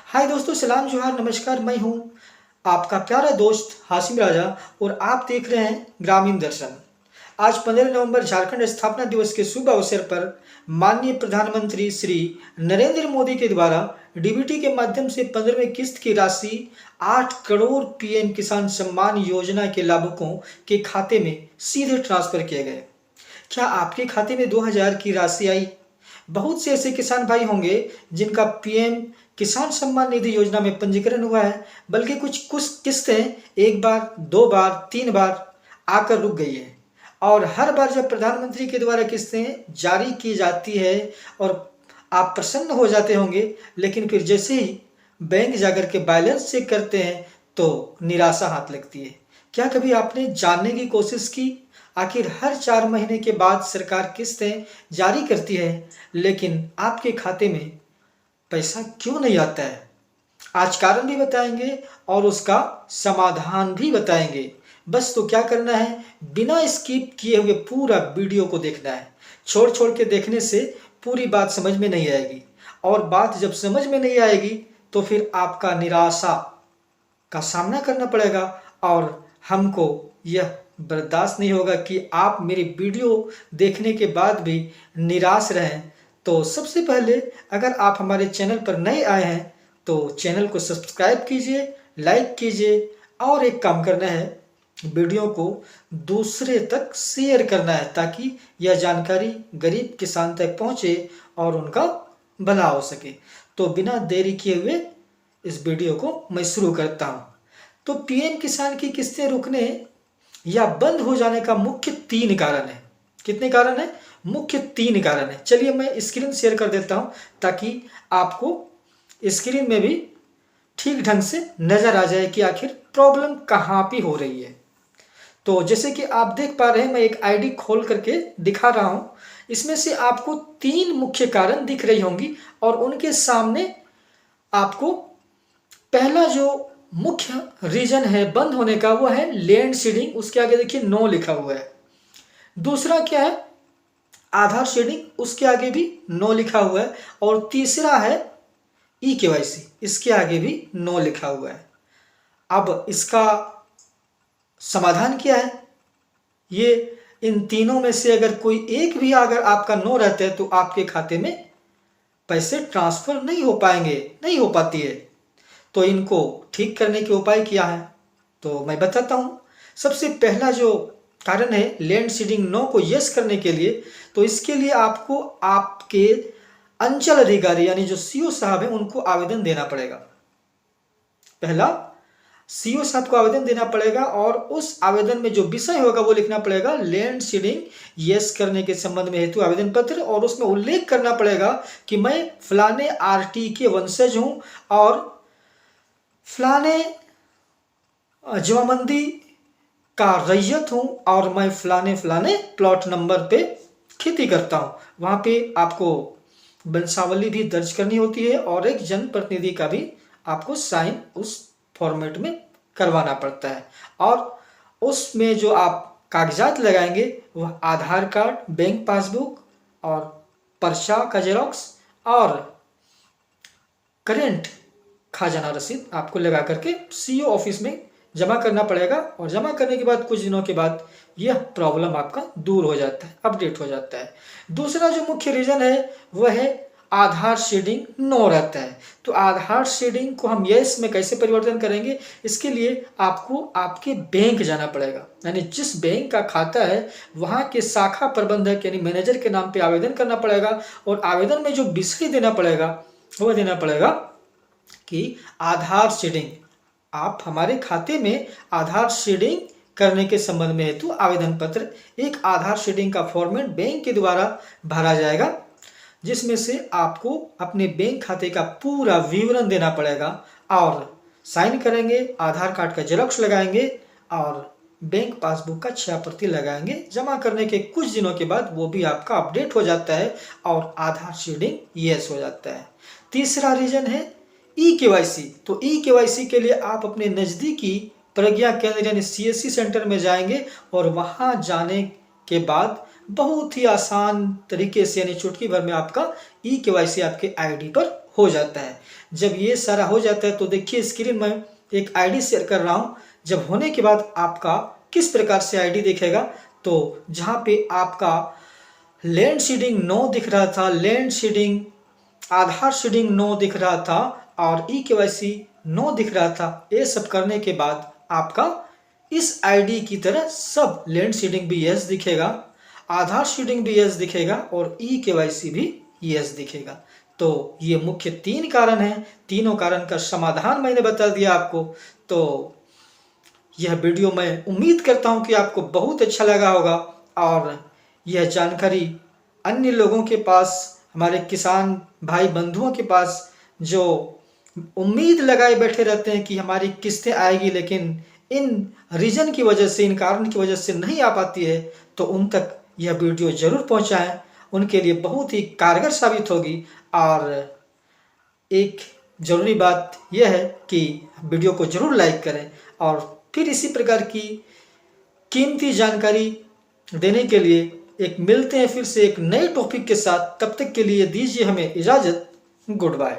हाय दोस्तों, सलाम जोहार नमस्कार। मैं हूं आपका प्यारा दोस्त हाशिम राजा और आप देख रहे हैं ग्रामीण दर्शन। आज 15 नवंबर झारखंड स्थापना दिवस के शुभ अवसर पर माननीय प्रधानमंत्री श्री नरेंद्र मोदी के द्वारा डीबीटी के माध्यम से 15वें किस्त की राशि 8 करोड़ पीएम किसान सम्मान योजना के लाभुकों के खाते में सीधे ट्रांसफर किए गए। क्या आपके खाते में 2000 की राशि आई? बहुत से ऐसे किसान भाई होंगे जिनका पीएम किसान सम्मान निधि योजना में पंजीकरण हुआ है, बल्कि कुछ किस्तें एक बार, दो बार, तीन बार आकर रुक गई है। और हर बार जब प्रधानमंत्री के द्वारा किस्तें जारी की जाती है और आप प्रसन्न हो जाते होंगे, लेकिन फिर जैसे ही बैंक जाकर के बैलेंस चेक करते हैं तो निराशा हाथ लगती है। क्या कभी आपने जानने की कोशिश की आखिर हर 4 महीने के बाद सरकार किस्तें जारी करती है, लेकिन आपके खाते में पैसा क्यों नहीं आता है? आज कारण भी बताएंगे और उसका समाधान भी बताएंगे। बस तो क्या करना है, बिना स्किप किए हुए पूरा वीडियो को देखना है। छोड़ छोड़ के देखने से पूरी बात समझ में नहीं आएगी, और बात जब समझ में नहीं आएगी तो फिर आपका निराशा का सामना करना पड़ेगा और हमको यह बर्दाश्त नहीं होगा कि आप मेरी वीडियो देखने के बाद भी निराश रहें। तो सबसे पहले अगर आप हमारे चैनल पर नए आए हैं तो चैनल को सब्सक्राइब कीजिए, लाइक कीजिए, और एक काम करना है, वीडियो को दूसरे तक शेयर करना है ताकि यह जानकारी गरीब किसान तक पहुंचे और उनका भला हो सके। तो बिना देरी किए हुए इस वीडियो को मैं शुरू करता हूं। तो पीएम किसान की किस्तें रुकने या बंद हो जाने का मुख्य 3 कारण है। कितने कारण है? मुख्य 3 कारण है। चलिए मैं स्क्रीन शेयर कर देता हूं ताकि आपको स्क्रीन में भी ठीक ढंग से नजर आ जाए कि आखिर प्रॉब्लम कहां पे हो रही है। तो जैसे कि आप देख पा रहे हैं, मैं एक आईडी खोल करके दिखा रहा हूं। इसमें से आपको 3 मुख्य कारण दिख रही होंगी और उनके सामने आपको पहला जो मुख्य रीजन है बंद होने का वो है लैंड सीडिंग। उसके आगे देखिए नो लिखा हुआ है। दूसरा क्या है? आधार सीडिंग, उसके आगे भी नो लिखा हुआ है। और तीसरा है ई केवाईसी, इसके आगे भी नो लिखा हुआ है। अब इसका समाधान क्या है? ये इन तीनों में से अगर कोई एक भी अगर आपका नो रहता है तो आपके खाते में पैसे ट्रांसफर नहीं हो पाएंगे, नहीं हो पाती है। तो इनको ठीक करने के उपाय क्या है तो मैं बताता हूं। सबसे पहला जो कारण है लैंड सीडिंग नो को यस करने के लिए, तो इसके लिए आपको आपके अंचल अधिकारी यानी जो सीओ साहब हैं उनको आवेदन देना पड़ेगा। पहला सीओ साहब को आवेदन देना पड़ेगा और उस आवेदन में जो विषय होगा वो लिखना पड़ेगा लैंड सीडिंग यस करने के संबंध में हेतु आवेदन पत्र, और उसमें उल्लेख करना पड़ेगा कि मैं फलाने आरटी के वंशज हूं और फलाने जवामंदी का रैयत हूं और मैं फलाने फलाने प्लॉट नंबर पे खेती करता हूं। वहां पे आपको वंशावली भी दर्ज करनी होती है और एक जनप्रतिनिधि का भी आपको साइन उस फॉर्मेट में करवाना पड़ता है। और उसमें जो आप कागजात लगाएंगे वह आधार कार्ड, बैंक पासबुक और पर्चा का जेरोक्स और करेंट खजाना रसीद आपको लगा करके सीओ ऑफिस में जमा करना पड़ेगा। और जमा करने के बाद कुछ दिनों के बाद यह प्रॉब्लम आपका दूर हो जाता है, अपडेट हो जाता है। दूसरा जो मुख्य रीजन है वह है आधार शेडिंग नो रहता है। तो आधार शेडिंग को हम यस में कैसे परिवर्तन करेंगे? इसके लिए आपको आपके बैंक जाना पड़ेगा, यानी जिस बैंक का खाता है वहां के शाखा प्रबंधक यानी मैनेजर के नाम पे आवेदन करना पड़ेगा। और आवेदन में जो विषय देना पड़ेगा वह देना पड़ेगा कि आधार सीडिंग, आप हमारे खाते में आधार सीडिंग करने के संबंध में हेतु आवेदन पत्र। एक आधार सीडिंग का फॉर्मेट बैंक के द्वारा भरा जाएगा जिसमें से आपको अपने बैंक खाते का पूरा विवरण देना पड़ेगा और साइन करेंगे, आधार कार्ड का जेरोक्स लगाएंगे और बैंक पासबुक का 6 प्रति लगाएंगे। जमा करने के कुछ दिनों के बाद वो भी आपका अपडेट हो जाता है और आधार सीडिंग यस हो जाता है। तीसरा रीजन है ई केवाईसी। तो ई केवाईसी के लिए आप अपने नज़दीकी प्रज्ञा केंद्र यानी सीएससी सेंटर में जाएंगे और वहां जाने के बाद बहुत ही आसान तरीके से यानी चुटकी भर में आपका ई केवाईसी आपके आईडी पर हो जाता है। जब ये सारा हो जाता है तो देखिए स्क्रीन में एक आईडी शेयर कर रहा हूँ। जब होने के बाद आपका किस प्रकार से आईडी दिखेगा, तो जहाँ पे आपका लैंड सीडिंग नो दिख रहा था, लैंड सीडिंग, आधार सीडिंग नो दिख रहा था और ई-केवाईसी नो दिख रहा था, ये सब करने के बाद आपका इस आईडी की तरह सब लैंड सीडिंग भी यस दिखेगा, आधार सीडिंग भी यस दिखेगा और ई-केवाईसी भी यस दिखेगा। तो ये मुख्य 3 कारण हैं। तीनों कारण का समाधान मैंने बता दिया आपको। तो यह वीडियो मैं उम्मीद करता हूँ कि आपको बहुत अच्छा लगा होगा और यह जानकारी अन्य लोगों के पास, हमारे किसान भाई बंधुओं के पास जो उम्मीद लगाए बैठे रहते हैं कि हमारी किस्तें आएगी लेकिन इन रीज़न की वजह से, इन कारण की वजह से नहीं आ पाती है, तो उन तक यह वीडियो ज़रूर पहुँचाएँ। उनके लिए बहुत ही कारगर साबित होगी। और एक ज़रूरी बात यह है कि वीडियो को ज़रूर लाइक करें और फिर इसी प्रकार की कीमती जानकारी देने के लिए एक मिलते हैं फिर से एक नए टॉपिक के साथ। तब तक के लिए दीजिए हमें इजाज़त। Good bye.